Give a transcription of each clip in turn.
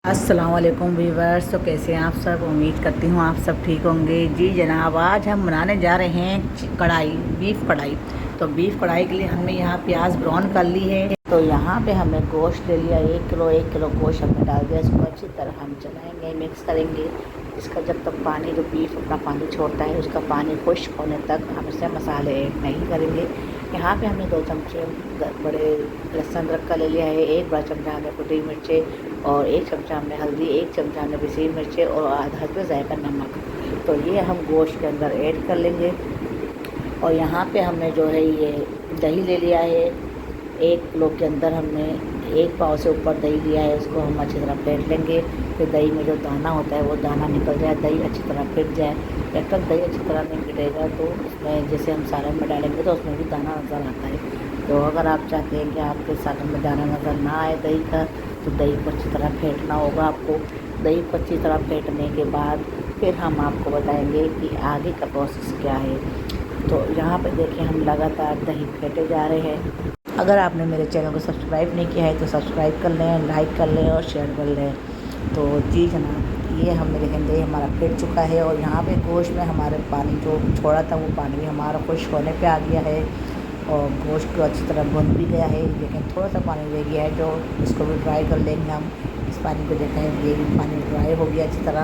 अस्सलाम वालेकुम व्यूवर्स। तो कैसे हैं आप सब? उम्मीद करती हूँ आप सब ठीक होंगे। जी जनाब, आज हम बनाने जा रहे हैं कढ़ाई, बीफ कढ़ाई। तो बीफ कढ़ाई के लिए हमने यहाँ प्याज ब्राउन कर ली है। तो यहाँ पे हमने गोश्त ले लिया 1 किलो गोश्त हमने डाल दिया। इसको अच्छी तरह हम चलाएंगे, मिक्स करेंगे। इसका जब तक पानी, जो बीफ अपना पानी छोड़ता है, उसका पानी खुश्क होने तक हम इसमें मसाले ऐड नहीं करेंगे। यहाँ पे हमने 2 चमचे बड़े लहसुन अदरक का ले लिया है, 1 बड़ा चमचा हमने कुटी मिर्चें और 1 चमचा हमने हल्दी, 1 चमचा हमने पिसी मिर्चें और आधा हस्बे जायका नमक। तो ये हम गोश्त के अंदर ऐड कर लेंगे। और यहाँ पे हमने जो है ये दही ले लिया है। 1 किलो के अंदर हमने 1 पाव से ऊपर दही लिया है। इसको हम अच्छी तरह फेंट लेंगे। फिर दही में जो दाना होता है वो दाना निकल जाए, दही अच्छी तरह फिट जाए। जब तक दही अच्छी तरह नहीं फिटेगा तो उसमें जैसे हम सालन में डालेंगे तो उसमें भी दाना नज़र आता है। तो अगर आप चाहते हैं कि आपके सालन में दाना नज़र ना आए दही का, तो दही को अच्छी तरह फेंटना होगा आपको। दही को अच्छी तरह फेंटने के बाद फिर हम आपको बताएंगे कि आगे का प्रोसेस क्या है। तो यहाँ पर देखिए हम लगातार दही फेंटे जा रहे हैं। अगर आपने मेरे चैनल को सब्सक्राइब नहीं किया है तो सब्सक्राइब कर लें, लाइक कर लें और शेयर कर लें। तो जी जनाब, ये हम मेरे दही हमारा फेंट चुका है। और यहाँ पे गोश्त में हमारे पानी जो छोड़ा था वो पानी भी हमारा खुश्क होने पे आ गया है और गोश्त को अच्छी तरह भुन भी गया है। लेकिन थोड़ा सा पानी रह गया है, जो इसको भी ड्राई कर लेंगे हम। इस पानी को देखें, ये भी पानी ड्राई हो गया अच्छी तरह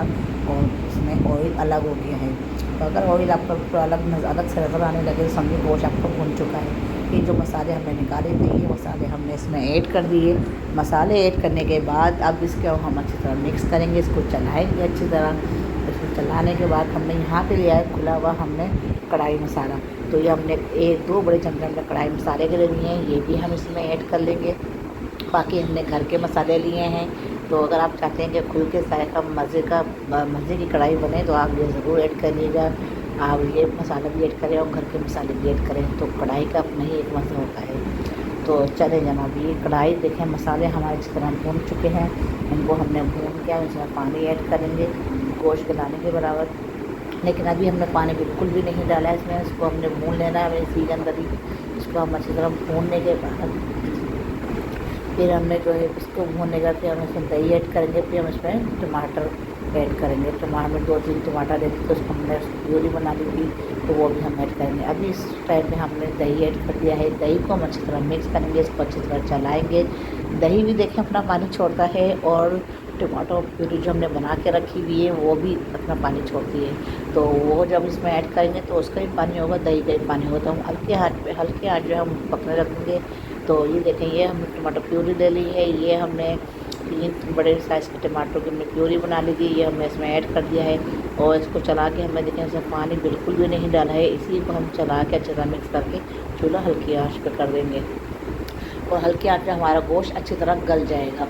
और इसमें ऑयल अलग हो गया है। तो अगर ऑयल आपको अलग से नज़र आने लगे तो समझिए गोश्त आपको भुन चुका है। ये जो मसाले हमने निकाले थे, ये मसाले हमने इसमें ऐड कर दिए। मसाले ऐड करने के बाद अब इसको हम अच्छी तरह मिक्स करेंगे, इसको चलाएंगे अच्छी तरह। इसको चलाने के बाद हमने यहाँ पे लिया है खुला हुआ हमने कढ़ाई मसाला। तो ये हमने 1-2 बड़े चमचे हमने कढ़ाई मसाले के लिए लिए हैं, ये भी हम इसमें ऐड कर लेंगे। बाकी हमने घर के मसाले लिए हैं। तो अगर आप चाहते हैं कि खुल के जायका मज़े की कढ़ाई बने तो आप ये ज़रूर ऐड करिएगा। आप ये मसाला भी ऐड करें और घर के मसाले भी ऐड करें तो कढ़ाई का अपना ही एक मज़ा होता है। तो चले जनाब, ये कढ़ाई देखें, मसाले हमारे इस तरह भून चुके हैं। इनको हमने भून के इसमें पानी ऐड करेंगे गोश्त गलाने के बराबर। लेकिन अभी हमने पानी बिल्कुल भी नहीं डाला है इसमें, इसको हमने भून लेना है इसी के अंदर ही। इसको हम अच्छी तरह भूनने के बाद फिर हमने जो है इसको भूनने का फिर हम इसमें दही ऐड करेंगे। फिर हम इसमें टमाटर ऐड करेंगे। टमाटर में 2-3 टमाटर देते तो उसको हमने प्यूरी बना ली थी, तो वो भी हम ऐड करेंगे। अभी इस टाइम में हमने दही ऐड कर दिया है। दही को हम अच्छी तरह मिक्स करेंगे, इसको अच्छी तरह चलाएँगे। दही भी देखें अपना पानी छोड़ता है और टमाटो प्यूरी जो हमने बना के रखी हुई है वो भी अपना पानी छोड़ती है। तो वो जब इसमें ऐड करेंगे तो उसका भी पानी होगा, दही का भी पानी होगा। तो हम हल्के हाथ जो है हम पकने रखेंगे। तो ये देखें, ये हमने टमाटर प्यूरी ले ली है। ये हमने 3 बड़े साइज़ के टमाटर की हमने प्यूरी बना ली थी, ये हमने इसमें ऐड कर दिया है। और इसको चला के हमें देखें इसमें पानी बिल्कुल भी नहीं डाला है। इसी को हम चला के अच्छी तरह मिक्स करके चूल्हा हल्की आंच पे कर देंगे और हल्की आंच में हमारा गोश्त अच्छी तरह गल जाएगा।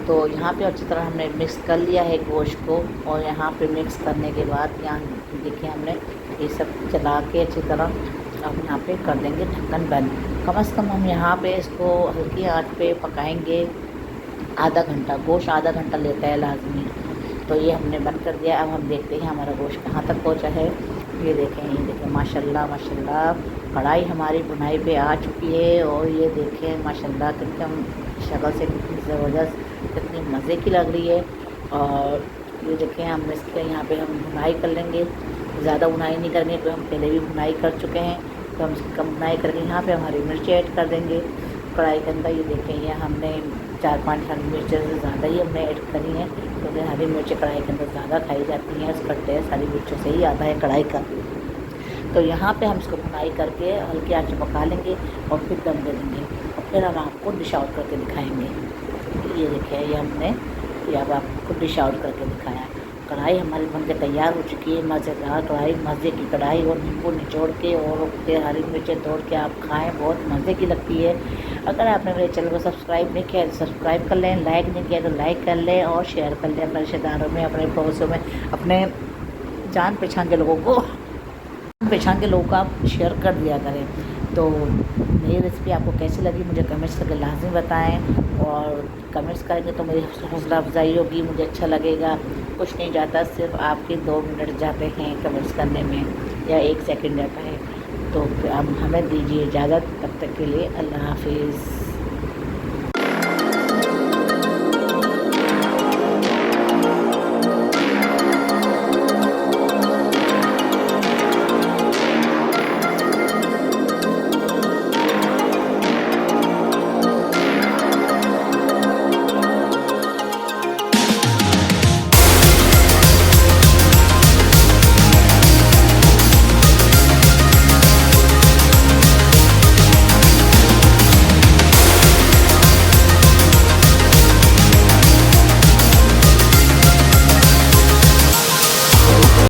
तो यहाँ पे अच्छी तरह हमने मिक्स कर लिया है गोश्त को। और यहाँ पे मिक्स करने के बाद यहाँ देखिए हमने ये सब चला के अच्छी तरह अब यहाँ पे कर देंगे ढक्कन बंद। कम से कम हम यहाँ पे इसको हल्की आंच पे पकाएंगे आधा घंटा। गोश्त आधा घंटा लेता है लाजमी। तो ये हमने बंद कर दिया। अब हम देखते हैं हमारा गोश्त कहाँ तक पहुँचा है। ये देखें माशाल्लाह माशाल्लाह कढ़ाई हमारी बुनाई पे आ चुकी है। और ये देखें माशाल्लाह कितनी शक्ल से कितनी ज़बरदस्त, कितनी मज़े की लग रही है। और ये देखें हम इसके यहाँ पे हम भुनाई कर लेंगे, ज़्यादा भुनाई नहीं करेंगे तो हम पहले भी भुनाई कर चुके हैं। तो हम इसकी कम भुनाई करेंगे। यहाँ पे हमारी मिर्ची ऐड कर देंगे कढ़ाई के अंदर। ये देखें, ये हमने 4-5 हरी मिर्चें से ज़्यादा ही हमने ऐड करी हैं, क्योंकि हरी मिर्चें कढ़ाई के अंदर ज़्यादा खाई जाती हैं। इसका टेस्ट हरी मिर्चों से ही आता है कढ़ाई का। तो यहाँ पे हम इसको भुनाई करके हल्की आंच में पका लेंगे और फिर दम दे देंगे और फिर हम आपको डिश आउट करके दिखाएंगे। ये देखिए, ये हमने ये अब आपको डिश आउट करके दिखाया। कढ़ाई हमारी बनकर तैयार हो चुकी है। मज़ेदार कढ़ाई, मज़े की कढ़ाई। और नींबू निचोड़ के और फिर हरी मिर्चें तोड़ के आप खाएं, बहुत मज़े की लगती है। अगर आपने मेरे चैनल को सब्सक्राइब नहीं किया तो सब्सक्राइब कर लें, लाइक नहीं किया तो लाइक कर लें और शेयर कर लें अपने रिश्तेदारों में, अपने पड़ोसियों में, अपने जान पहचान के लोगों को आप शेयर कर दिया करें। तो मेरी रेसिपी आपको कैसी लगी मुझे कमेंट्स करके लाजमी बताएं। और कमेंट्स करेंगे तो मेरी हौसला अफजाई होगी, मुझे अच्छा लगेगा। कुछ नहीं जाता, सिर्फ आपके 2 मिनट जाते हैं कमेंट्स करने में या 1 सेकंड जाता है। तो अब हमें दीजिए इजाज़त, तब तक के लिए अल्लाह हाफिज़।